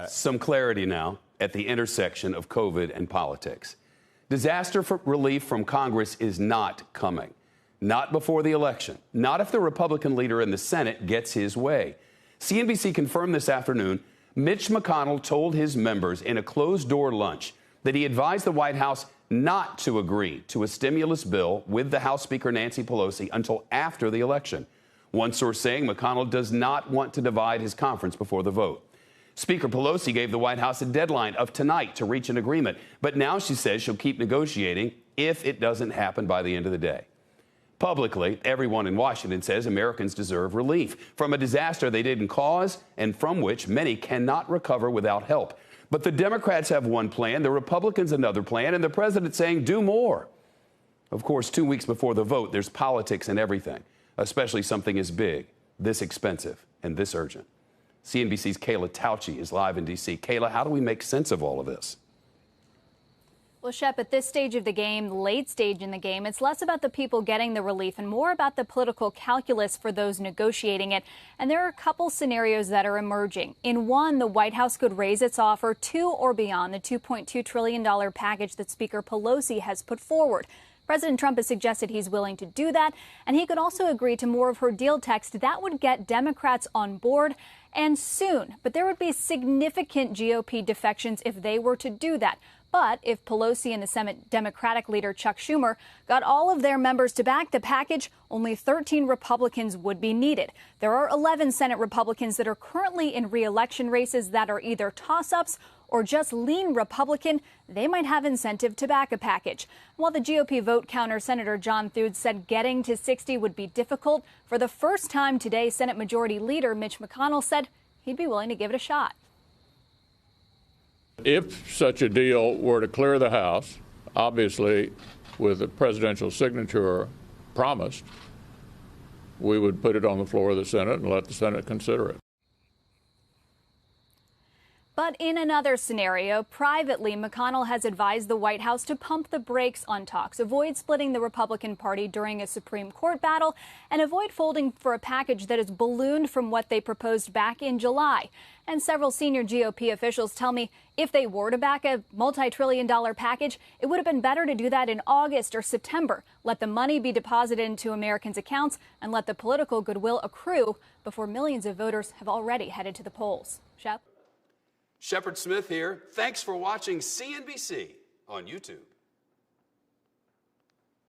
Some clarity now at the intersection of COVID and politics. Disaster relief from Congress is not coming. Not before the election. Not if the Republican leader in the Senate gets his way. CNBC confirmed this afternoon Mitch McConnell told his members in a closed-door lunch that he advised the White House not to agree to a stimulus bill with the House Speaker Nancy Pelosi until after the election. One source saying McConnell does not want to divide his conference before the vote. Speaker Pelosi gave the White House a deadline of tonight to reach an agreement, but now she says she'll keep negotiating if it doesn't happen by the end of the day. Publicly, everyone in Washington says Americans deserve relief from a disaster they didn't cause and from which many cannot recover without help. But the Democrats have one plan, the Republicans another plan, and the president saying do more. Of course, 2 weeks before the vote, there's politics in everything, especially something as big, this expensive, and this urgent. CNBC's Kayla Tauchi is live in D.C. Kayla, how do we make sense of all of this? Well, Shep, at this stage of the game, late stage in the game, it's less about the people getting the relief and more about the political calculus for those negotiating it. And there are a couple scenarios that are emerging. In one, the White House could raise its offer to or beyond the $2.2 trillion package that Speaker Pelosi has put forward. President Trump has suggested he's willing to do that, and he could also agree to more of her deal text. That would get Democrats on board, and soon. But there would be significant GOP defections if they were to do that. But if Pelosi and the Senate Democratic leader Chuck Schumer got all of their members to back the package, only 13 Republicans would be needed. There are 11 Senate Republicans that are currently in re-election races that are either toss-ups or just lean Republican. They might have incentive to back a package. While the GOP vote counter, Senator John Thune said getting to 60 would be difficult. For the first time today, Senate Majority Leader Mitch McConnell said he'd be willing to give it a shot. If such a deal were to clear the House, obviously with a presidential signature promised, we would put it on the floor of the Senate and let the Senate consider it. But in another scenario, privately, McConnell has advised the White House to pump the brakes on talks, avoid splitting the Republican Party during a Supreme Court battle, and avoid folding for a package that has ballooned from what they proposed back in July. And several senior GOP officials tell me if they were to back a multi-trillion-dollar package, it would have been better to do that in August or September. Let the money be deposited into Americans' accounts and let the political goodwill accrue before millions of voters have already headed to the polls. Shep? Shepard Smith here. Thanks for watching CNBC on YouTube.